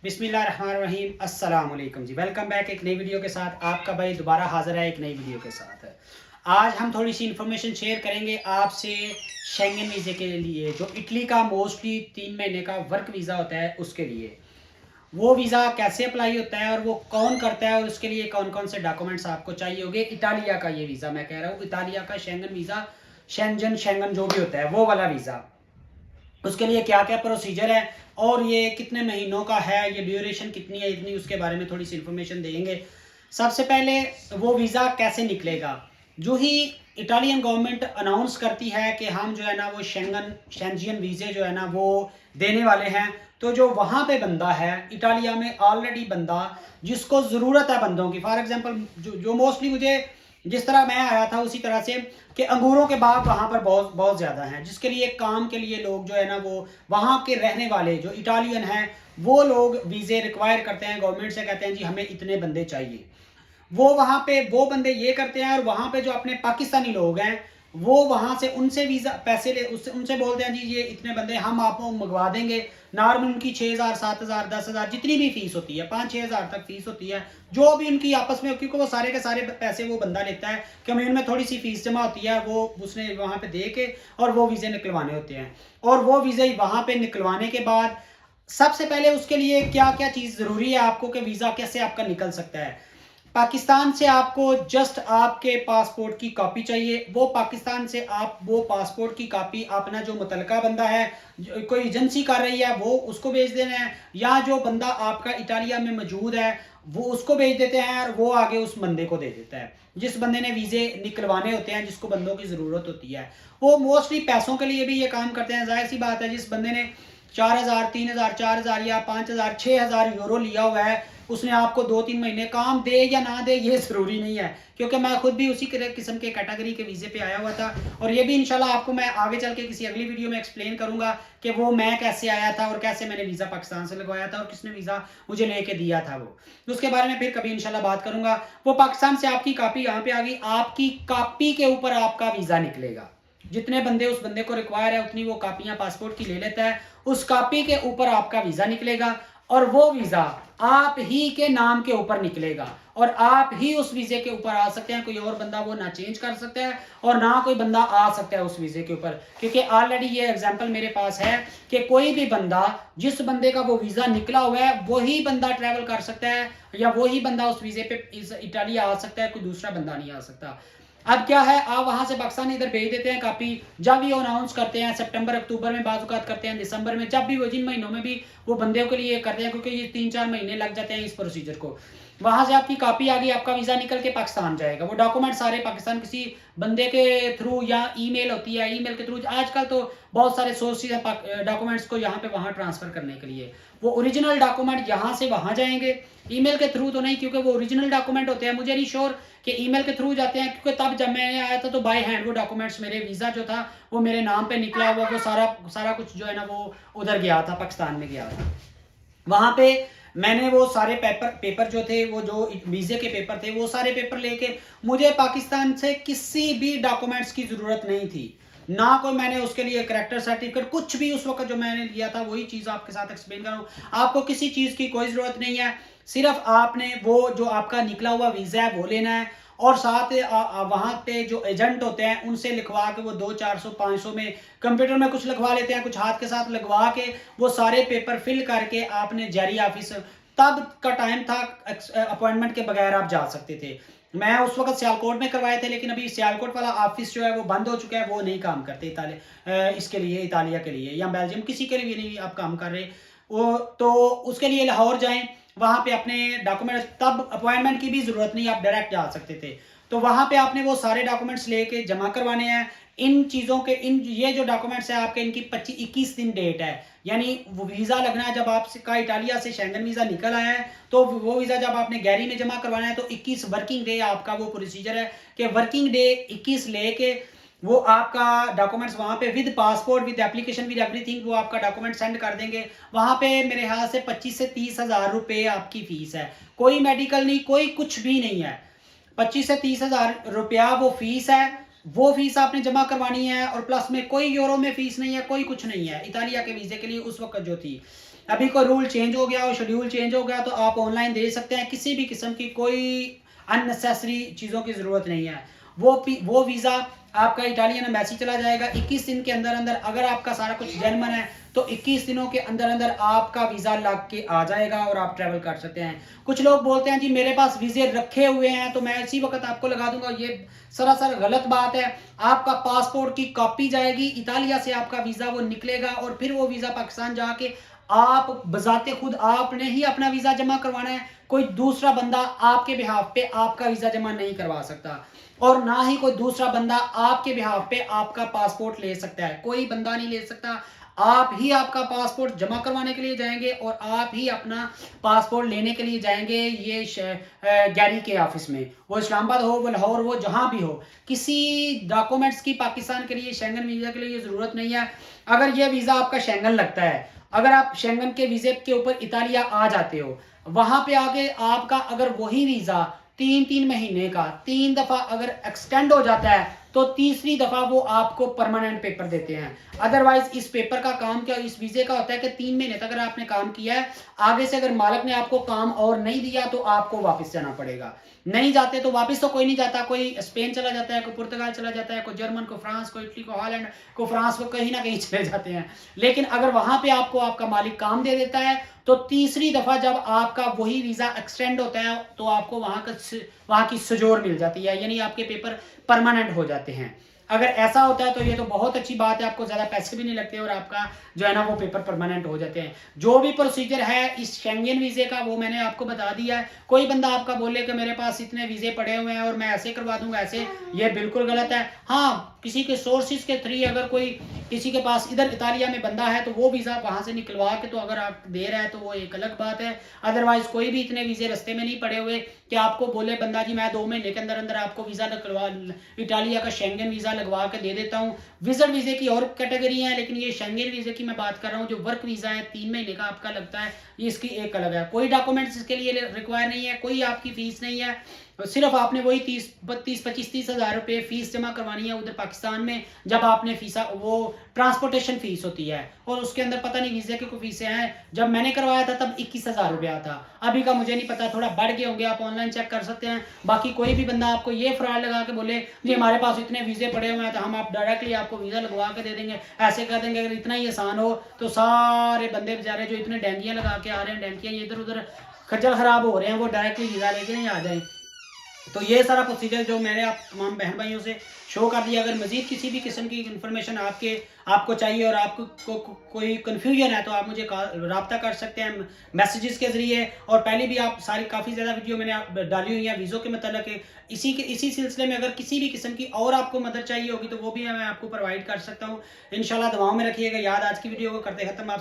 बिस्मिल्लाहिर्रहमानिर्रहीम, अस्सलाम वालेकुम जी। वेलकम बैक एक नई वीडियो के साथ। आपका भाई दोबारा हाजिर है एक नई वीडियो के साथ। आज हम थोड़ी सी इन्फॉर्मेशन शेयर करेंगे आपसे शेंगन वीज़े के लिए, जो इटली का मोस्टली 3 महीने का वर्क वीज़ा होता है उसके लिए। वो वीज़ा कैसे अप्लाई होता है और वो कौन करता है और उसके लिए कौन कौन से डॉक्यूमेंट्स आपको चाहिए होंगे। इटालिया का ये वीज़ा मैं कह रहा हूँ, इटालिया का शेंगन वीज़ा, शेंगन जो भी होता है वो वाला वीज़ा। उसके लिए क्या क्या प्रोसीजर है और ये कितने महीनों का है, ये ड्यूरेशन कितनी है, इतनी उसके बारे में थोड़ी सी इन्फॉर्मेशन देंगे। सबसे पहले वो वीज़ा कैसे निकलेगा। जो ही इटालियन गवर्नमेंट अनाउंस करती है कि हम जो है ना वो शेंजियन वीज़े जो है ना वो देने वाले हैं, तो जो वहाँ पे बंदा है इटालिया में ऑलरेडी बंदा जिसको ज़रूरत है बंदों की, फॉर एग्जांपल जो मोस्टली मुझे जिस तरह मैं आया था उसी तरह से कि अंगूरों के बाग वहाँ पर बहुत बहुत ज़्यादा हैं, जिसके लिए काम के लिए लोग जो है ना वो वहाँ के रहने वाले जो इटालियन हैं वो लोग वीज़े रिक्वायर करते हैं, गवर्नमेंट से कहते हैं जी हमें इतने बंदे चाहिए। वो वहाँ पे वो बंदे ये करते हैं और वहाँ पे जो अपने पाकिस्तानी लोग हैं वो वहाँ से उनसे वीज़ा पैसे ले उससे उनसे बोलते हैं जी ये इतने बंदे हम आपको मंगवा देंगे। नॉर्मल उनकी 6,000 7,000 10,000 जितनी भी फीस होती है, 5-6 हज़ार तक फीस होती है, जो भी उनकी आपस में, क्योंकि वो सारे के सारे पैसे वो बंदा लेता है, कम्यून में थोड़ी सी फीस जमा होती है वो उसने वहाँ पे दे के और वो वीज़े निकलवाने होते हैं। और वो वीज़े वहाँ पे निकलवाने के बाद सबसे पहले उसके लिए क्या क्या चीज़ ज़रूरी है आपको कि वीज़ा कैसे आपका निकल सकता है। पाकिस्तान से आपको जस्ट आपके पासपोर्ट की कॉपी चाहिए। वो पाकिस्तान से आप वो पासपोर्ट की कॉपी अपना जो मुतलका बंदा है, कोई एजेंसी कर रही है वो उसको भेज देना है, या जो बंदा आपका इटालिया में मौजूद है वो उसको भेज देते हैं और वो आगे उस बंदे को दे देता है जिस बंदे ने वीज़े निकलवाने होते हैं, जिसको बंदों की ज़रूरत होती है। वो मोस्टली पैसों के लिए भी ये काम करते हैं। जाहिर सी बात है, जिस बंदे ने 4,000 3,000 4,000 या 5,000 6,000 यूरो लिया हुआ है, उसने आपको 2-3 महीने काम दे या ना दे ये ज़रूरी नहीं है, क्योंकि मैं खुद भी उसी किस्म के कैटेगरी के वीज़े पे आया हुआ था। और ये भी इंशाल्लाह आपको मैं आगे चल के किसी अगली वीडियो में एक्सप्लेन करूंगा कि वो मैं कैसे आया था और कैसे मैंने वीज़ा पाकिस्तान से लगवाया था और किसने वीज़ा मुझे लेके दिया था वो, तो उसके बारे में फिर कभी इंशाल्लाह बात करूंगा। वो पाकिस्तान से आपकी कॉपी यहाँ पे आ गई, आपकी कॉपी के ऊपर आपका वीज़ा निकलेगा। जितने बंदे उस बंदे को रिक्वायर है उतनी वो कापियां पासपोर्ट की ले लेता है, उस कॉपी के ऊपर आपका वीज़ा निकलेगा और वो वीज़ा आप ही के नाम के ऊपर निकलेगा और आप ही उस वीज़े के ऊपर आ सकते हैं। कोई और बंदा वो ना चेंज कर सकता है और ना कोई बंदा आ सकता है उस वीज़े के ऊपर, क्योंकि ऑलरेडी ये एग्जांपल मेरे पास है कि कोई भी बंदा, जिस बंदे का वो वीज़ा निकला हुआ है वही बंदा ट्रैवल कर सकता है या वही बंदा उस वीज़े पे इटाली आ सकता है, कोई दूसरा बंदा नहीं आ सकता। अब क्या है, आप वहां से पाकिस्तान इधर भेज देते हैं कॉपी, जब भी वो अनाउंस करते हैं सितंबर अक्टूबर में, बाज़ करते हैं दिसंबर में, जब भी वो जिन महीनों में भी वो बंदे के लिए करते हैं, क्योंकि ये 3-4 महीने लग जाते हैं इस प्रोसीजर को। वहां से आपकी कॉपी आ गई, आपका वीज़ा निकल के पाकिस्तान जाएगा। वो डॉक्यूमेंट सारे पाकिस्तान किसी बंदे के थ्रू या ईमेल होती है, ईमेल के थ्रू आजकल तो बहुत सारे सोर्सेज हैं डॉक्यूमेंट्स को यहाँ पे वहाँ ट्रांसफ़र करने के लिए। वो ओरिजिनल डॉक्यूमेंट यहाँ से वहाँ जाएंगे, ईमेल के थ्रू तो नहीं, क्योंकि वो ओरिजिनल डॉक्यूमेंट होते हैं। मुझे नहीं श्योर कि ईमेल के थ्रू जाते हैं, क्योंकि तब जब मैंने आया था तो बाय हैंड वो डॉक्यूमेंट्स, मेरे वीज़ा जो था वो मेरे नाम पे निकला हुआ, वो सारा सारा कुछ जो है ना वो उधर गया था, पाकिस्तान में गया था। वहाँ पे मैंने वो सारे पेपर जो थे, वो जो वीज़े के पेपर थे, वो सारे पेपर लेके मुझे पाकिस्तान से किसी भी डॉक्यूमेंट्स की ज़रूरत नहीं थी, ना कोई मैंने उसके लिए करेक्टर सर्टिफिकेट कुछ भी उस वक्त जो मैंने लिया था वही चीज़ आपके साथ एक्सप्लेन कर रहा हूँ। आपको किसी चीज़ की कोई ज़रूरत नहीं है, सिर्फ आपने वो जो आपका निकला हुआ वीज़ा है वो लेना है और साथ वहाँ पे जो एजेंट होते हैं उनसे लिखवा के वो 200-400-500 में कंप्यूटर में कुछ लिखवा लेते हैं, कुछ हाथ के साथ लगवा के वो सारे पेपर फिल करके आपने जारी ऑफिस, तब का टाइम था अपॉइंटमेंट के बगैर आप जा सकते थे। मैं उस वक्त सियालकोट में करवाए थे, लेकिन अभी सियालकोट वाला ऑफिस जो है वो बंद हो चुका है, वो नहीं काम करते इसके लिए, इतालिया के लिए या बेल्जियम किसी के लिए नहीं आप काम कर रहे वो, तो उसके लिए लाहौर जाएं, वहां पे अपने डॉक्यूमेंट्स, तब अपॉइंटमेंट की भी जरूरत नहीं, आप डायरेक्ट जा सकते थे। तो वहां पे आपने वो सारे डॉक्यूमेंट्स लेके जमा करवाने हैं। इन चीज़ों के ये जो डॉक्यूमेंट्स है आपके, इनकी 25-21 दिन डेट है, यानी वो वीज़ा लगना है जब आपका इटालिया से शेंगन वीज़ा निकल आया है, तो वो वीज़ा जब आपने गैरी में जमा करवाना है तो 21 वर्किंग डे आपका वो प्रोसीजर है कि वर्किंग डे 21 लेके वो आपका डॉक्यूमेंट्स वहाँ पे with passport, with application, with everything वो आपका डॉक्यूमेंट सेंड कर देंगे। वहाँ पे मेरे ख्याल से 25 से 30 हज़ार रुपये आपकी फ़ीस है, कोई मेडिकल नहीं, कोई कुछ भी नहीं है। 25 से 30 हज़ार रुपया वो फीस है, वो फीस आपने जमा करवानी है और प्लस में कोई यूरो में फीस नहीं है, कोई कुछ नहीं है इतालिया के वीज़े के लिए उस वक्त जो थी। अभी कोई रूल चेंज हो गया हो, शेड्यूल चेंज हो गया, तो आप ऑनलाइन दे सकते हैं। किसी भी किस्म की कोई अननेसेसरी चीज़ों की ज़रूरत नहीं है। वो वीज़ा आपका इटालियन एम्बेसी चला जाएगा 21 दिन के अंदर अंदर। अगर आपका सारा कुछ जेन्युइन है तो 21 दिनों के अंदर अंदर आपका वीज़ा लग के आ जाएगा और आप ट्रैवल कर सकते हैं। कुछ लोग बोलते हैं जी मेरे पास वीज़े रखे हुए हैं तो मैं इसी वक्त आपको लगा दूंगा, ये सरासर गलत बात है। आपका पासपोर्ट की कॉपी जाएगी, इतालिया से आपका वीज़ा वो निकलेगा और फिर वो वीज़ा पाकिस्तान जाके आप बजाते खुद आपने ही अपना वीज़ा जमा करवाना है। कोई दूसरा बंदा आपके बिहाफ पे आपका वीज़ा जमा नहीं करवा सकता और ना ही कोई दूसरा बंदा आपके बिहाफ पे आपका पासपोर्ट ले सकता है। कोई बंदा नहीं ले सकता। आप ही आपका पासपोर्ट जमा करवाने के लिए जाएंगे और आप ही अपना पासपोर्ट लेने के लिए जाएंगे ये गैरी के ऑफिस में, वो इस्लामाबाद हो, वो लाहौर, वो जहां भी हो। किसी डॉक्यूमेंट्स की पाकिस्तान के लिए, शेंगन वीज़ा के लिए ज़रूरत नहीं है। अगर ये वीज़ा आपका शेंगन लगता है, अगर आप शेंगन के वीज़े के ऊपर इतालिया आ जाते हो, वहां पे आके आपका अगर वही वीज़ा 3-3 महीने का 3 दफ़ा अगर एक्सटेंड हो जाता है तो तीसरी दफ़ा वो आपको परमानेंट पेपर देते हैं। अदरवाइज इस पेपर का काम क्या, इस वीज़े का होता है कि 3 महीने तक अगर आपने काम किया है, आगे से अगर मालिक ने आपको काम और नहीं दिया तो आपको वापस जाना पड़ेगा। नहीं जाते तो वापस तो कोई नहीं जाता, कोई स्पेन चला जाता है, कोई पुर्तगाल चला जाता है, कोई जर्मन, कोई फ्रांस, कोई इटली, कोई हॉलैंड, कोई फ्रांस, को कहीं ना कहीं चले जाते हैं। लेकिन अगर वहां पे आपको आपका मालिक काम दे देता है तो तीसरी दफा जब आपका वही वीजा एक्सटेंड होता है तो आपको वहां की सजोर मिल जाती है, यानी आपके पेपर परमानेंट हो जाते हैं। अगर ऐसा होता है तो ये तो बहुत अच्छी बात है, आपको ज्यादा पैसे भी नहीं लगते और आपका जो है ना वो पेपर परमानेंट हो जाते हैं। जो भी प्रोसीजर है इस शेंगन वीजे का वो मैंने आपको बता दिया है। कोई बंदा आपका बोले कि मेरे पास इतने वीजे पड़े हुए हैं और मैं ऐसे करवा दूंगा ऐसे, ये बिल्कुल गलत है। हाँ, किसी के सोर्सेज के थ्रू अगर कोई किसी के पास इधर इतालिया में बंदा है तो वो वीज़ा वहां से निकलवा के तो अगर आप दे रहा है तो वो एक अलग बात है। अदरवाइज कोई भी इतने वीज़े रस्ते में नहीं पड़े हुए कि आपको बोले बंदा जी मैं 2 महीने के अंदर अंदर आपको वीज़ा निकलवा, इटालिया का शेंगन वीज़ा लगवा के दे देता हूँ। विजिट वीज़े की और कैटेगरी है, लेकिन ये शेंगन वीज़े की मैं बात कर रहा हूँ। जो वर्क वीज़ा है 3 महीने का आपका लगता है, ये इसकी एक अलग है। कोई डॉक्यूमेंट्स इसके लिए रिक्वायर नहीं है, कोई आपकी फीस नहीं है। सिर्फ आपने वही 30 हज़ार रुपये फीस जमा करवानी है उधर पाकिस्तान में। जब आपने फीसा वो ट्रांसपोर्टेशन फीस होती है और उसके अंदर पता नहीं वीज़े की कोई फीसें हैं। जब मैंने करवाया था तब 21,000 रुपया था, अभी का मुझे नहीं पता, थोड़ा बढ़ गए होंगे, आप ऑनलाइन चेक कर सकते हैं। बाकी कोई भी बंदा आपको ये फ्रॉड लगा के बोले जी हमारे पास इतने वीज़े पड़े हुए हैं तो हम आप डायरेक्टली आपको वीज़ा लगवा के दे देंगे, ऐसे कर देंगे, अगर इतना ही आसान हो तो सारे बंदे बेचारे जो इतने डेंगियाँ लगा के आ रहे हैं, डेंगियाँ इधर उधर खज्जल खराब हो रहे हैं, वो डायरेक्टली वीज़ा लेके नहीं आ जाए। तो ये सारा प्रोसीजर जो मैंने आप तमाम बहन भाइयों से शो कर दिया। अगर मजीद किसी भी किस्म की इन्फॉर्मेशन आपको चाहिए और आपको कोई कन्फ्यूजन है तो आप मुझे रब्ता कर सकते हैं मैसेजेस के ज़रिए। और पहले भी आप सारी काफ़ी ज़्यादा वीडियो मैंने डाली हुई है वीज़ों के मतलब इसी सिलसिले में अगर किसी भी किस्म की और आपको मदद चाहिए होगी तो वो भी मैं आपको प्रोवाइड कर सकता हूँ। इंशाल्लाह दुआओं में रखिएगा याद। आज की वीडियो को करते ख़त्म। आप